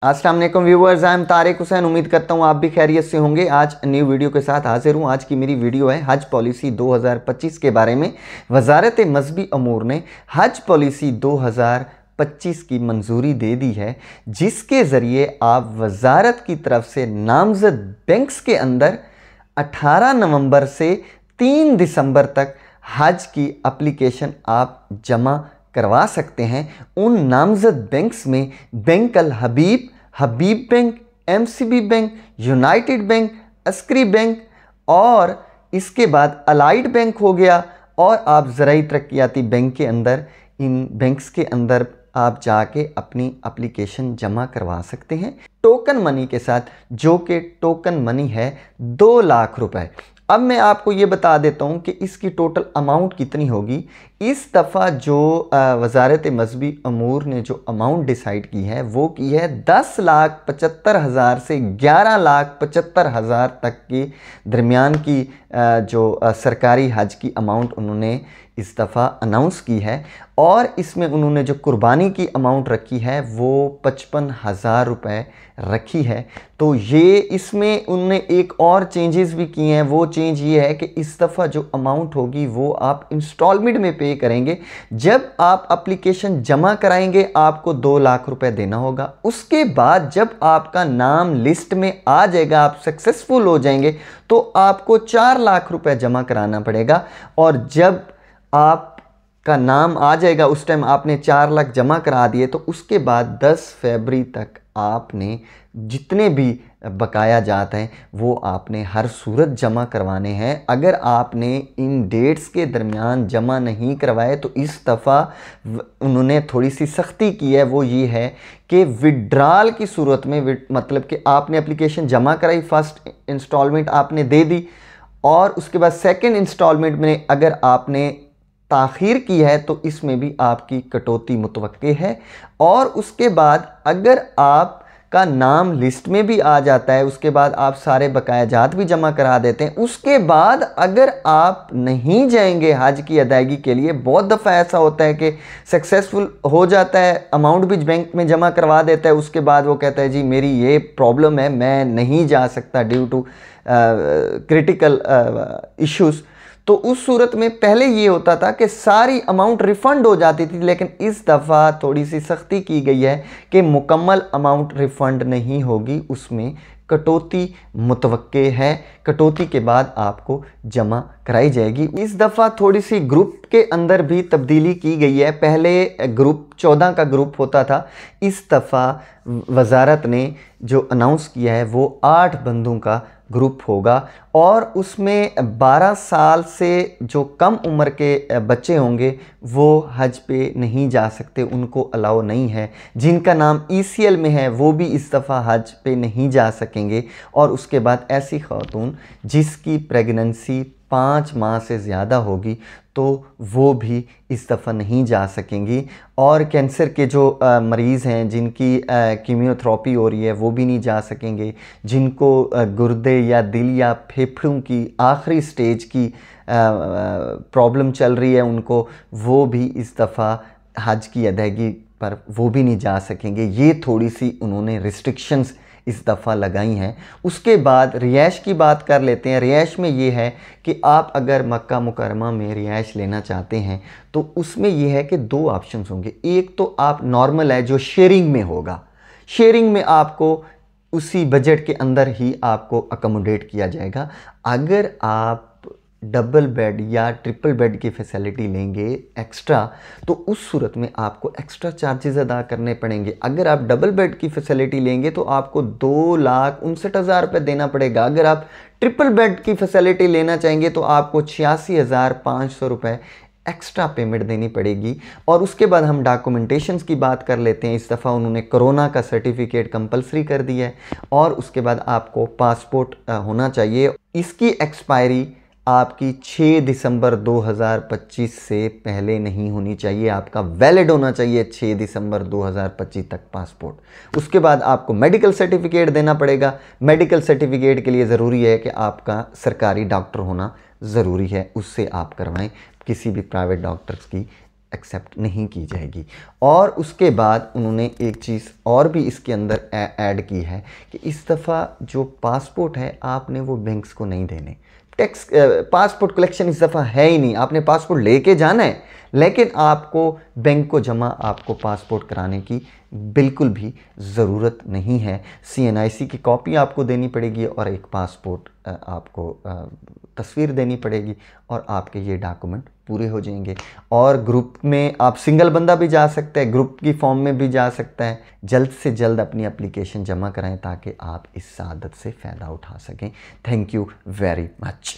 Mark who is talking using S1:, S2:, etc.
S1: अस्सलाम वालेकुम viewers, I am Tariq Hussain. उम्मीद करता हूँ आप भी खैरियत से होंगे। आज न्यू वीडियो के साथ हाजिर हूँ। आज की मेरी वीडियो है हज पॉलिसी 2025 के बारे में। वजारत मजहबी अमूर ने हज पॉलिसी 2025 की मंजूरी दे दी है, जिसके ज़रिए आप वजारत की तरफ से नामजद बैंक्स के अंदर 18 नवंबर से 3 दिसंबर तक हज की एप्लीकेशन आप जमा करवा सकते हैं। उन नामजद बैंक्स में bank Al Habib, Habib bank, MCB bank, United bank, Askari bank और इसके बाद अलाइड बैंक हो गया। और आप ज़राई तरक्याती बैंक के अंदर, इन बैंक्स के अंदर आप जाके अपनी एप्लीकेशन जमा करवा सकते हैं टोकन मनी के साथ, जो कि टोकन मनी है 2 लाख रुपए। अब मैं आपको ये बता देता हूँ कि इसकी टोटल अमाउंट कितनी होगी। इस दफ़ा जो वजारत मजहबी अमूर ने जो अमाउंट डिसाइड की है वो की है 10,75,000 से 11,75,000 तक के दरमियान की जो सरकारी हज की अमाउंट उन्होंने इस दफ़ा अनाउंस की है। और इसमें उन्होंने जो कुर्बानी की अमाउंट रखी है वो 55,000 रुपये रखी है। तो ये इसमें उन्होंने एक और चेंजेस भी किए हैं। वो चेंज ये है कि इस दफ़ा जो अमाउंट होगी वो आप इंस्टॉलमेंट में पे करेंगे। जब आप एप्लीकेशन जमा कराएंगे आपको 2 लाख रुपए देना होगा। उसके बाद जब आपका नाम लिस्ट में आ जाएगा, आप सक्सेसफुल हो जाएंगे, तो आपको 4 लाख रुपए जमा कराना पड़ेगा। और जब आपका नाम आ जाएगा, उस टाइम आपने 4 लाख जमा करा दिए, तो उसके बाद 10 फरवरी तक आपने जितने भी बकाया जाते हैं वो आपने हर सूरत जमा करवाने हैं। अगर आपने इन डेट्स के दरमियान जमा नहीं करवाए तो इस दफ़ा उन्होंने थोड़ी सी सख्ती की है। वो ये है कि विड्रॉल की सूरत में, मतलब कि आपने एप्लीकेशन जमा कराई, फर्स्ट इंस्टॉलमेंट आपने दे दी और उसके बाद सेकंड इंस्टॉलमेंट में अगर आपने ताख़ीर की है तो इसमें भी आपकी कटौती मुतवक्के है। और उसके बाद अगर आपका नाम लिस्ट में भी आ जाता है, उसके बाद आप सारे बकाया जात भी जमा करा देते हैं, उसके बाद अगर आप नहीं जाएंगे हज की अदायगी के लिए, बहुत दफ़ा ऐसा होता है कि सक्सेसफुल हो जाता है, अमाउंट भी बैंक में जमा करवा देता है, उसके बाद वो कहता है जी मेरी ये प्रॉब्लम है, मैं नहीं जा सकता ड्यू टू क्रिटिकल इश्यूज़। तो उस सूरत में पहले ये होता था कि सारी अमाउंट रिफ़ंड हो जाती थी, लेकिन इस दफ़ा थोड़ी सी सख्ती की गई है कि मुकम्मल अमाउंट रिफ़ंड नहीं होगी, उसमें कटौती मुतवक्के है। कटौती के बाद आपको जमा कराई जाएगी। इस दफ़ा थोड़ी सी ग्रुप के अंदर भी तब्दीली की गई है। पहले ग्रुप 14 का ग्रुप होता था, इस दफ़ा वजारत ने जो अनाउंस किया है वो 8 बंदों का ग्रुप होगा। और उसमें 12 साल से जो कम उम्र के बच्चे होंगे वो हज पे नहीं जा सकते, उनको अलाउ नहीं है। जिनका नाम ECL में है वो भी इस दफ़ा हज पे नहीं जा सकेंगे। और उसके बाद ऐसी खातून जिसकी प्रेगनेंसी 5 माह से ज़्यादा होगी तो वो भी इस दफ़ा नहीं जा सकेंगी। और कैंसर के जो मरीज़ हैं जिनकी कीमोथेरेपी हो रही है वो भी नहीं जा सकेंगे। जिनको गुर्दे या दिल या फेफड़ों की आखिरी स्टेज की प्रॉब्लम चल रही है उनको, वो भी इस दफ़ा हज की अदायगी पर वो भी नहीं जा सकेंगे। ये थोड़ी सी उन्होंने रिस्ट्रिक्शंस इस दफ़ा लगाई हैं। उसके बाद रिहाइश की बात कर लेते हैं। रिहाइश में ये है कि आप अगर मक्का मुकरमा में रिहाइश लेना चाहते हैं तो उसमें ये है कि 2 ऑप्शंस होंगे। एक तो आप नॉर्मल है जो शेयरिंग में होगा, शेयरिंग में आपको उसी बजट के अंदर ही आपको अकोमोडेट किया जाएगा। अगर आप डबल बेड या ट्रिपल बेड की फैसिलिटी लेंगे एक्स्ट्रा, तो उस सूरत में आपको एक्स्ट्रा चार्जेस अदा करने पड़ेंगे। अगर आप डबल बेड की फैसिलिटी लेंगे तो आपको 2,59,000 रुपये देना पड़ेगा। अगर आप ट्रिपल बेड की फैसिलिटी लेना चाहेंगे तो आपको 86,500 रुपये एक्स्ट्रा पेमेंट देनी पड़ेगी। और उसके बाद हम डॉक्यूमेंटेशंस की बात कर लेते हैं। इस दफ़ा उन्होंने कोरोना का सर्टिफिकेट कंपलसरी कर दिया है। और उसके बाद आपको पासपोर्ट होना चाहिए। इसकी एक्सपायरी आपकी 6 दिसंबर 2025 से पहले नहीं होनी चाहिए। आपका वैलिड होना चाहिए 6 दिसंबर 2025 तक पासपोर्ट। उसके बाद आपको मेडिकल सर्टिफिकेट देना पड़ेगा। मेडिकल सर्टिफिकेट के लिए ज़रूरी है कि आपका सरकारी डॉक्टर होना ज़रूरी है, उससे आप करवाएं, किसी भी प्राइवेट डॉक्टर्स की एक्सेप्ट नहीं की जाएगी। और उसके बाद उन्होंने एक चीज़ और भी इसके अंदर ऐड की है कि इस दफ़ा जो पासपोर्ट है आपने वो बैंक्स को नहीं देने। टैक्स पासपोर्ट कलेक्शन इस दफ़ा है ही नहीं, आपने पासपोर्ट लेके जाना है, लेकिन आपको बैंक को जमा आपको पासपोर्ट कराने की बिल्कुल भी ज़रूरत नहीं है। CNIC की कॉपी आपको देनी पड़ेगी और एक पासपोर्ट आपको तस्वीर देनी पड़ेगी और आपके ये डॉक्यूमेंट पूरे हो जाएंगे। और ग्रुप में आप सिंगल बंदा भी जा सकते हैं, ग्रुप की फॉर्म में भी जा सकता है। जल्द से जल्द अपनी एप्लीकेशन जमा कराएं ताकि आप इस सादत से फ़ायदा उठा सकें। Thank you very much.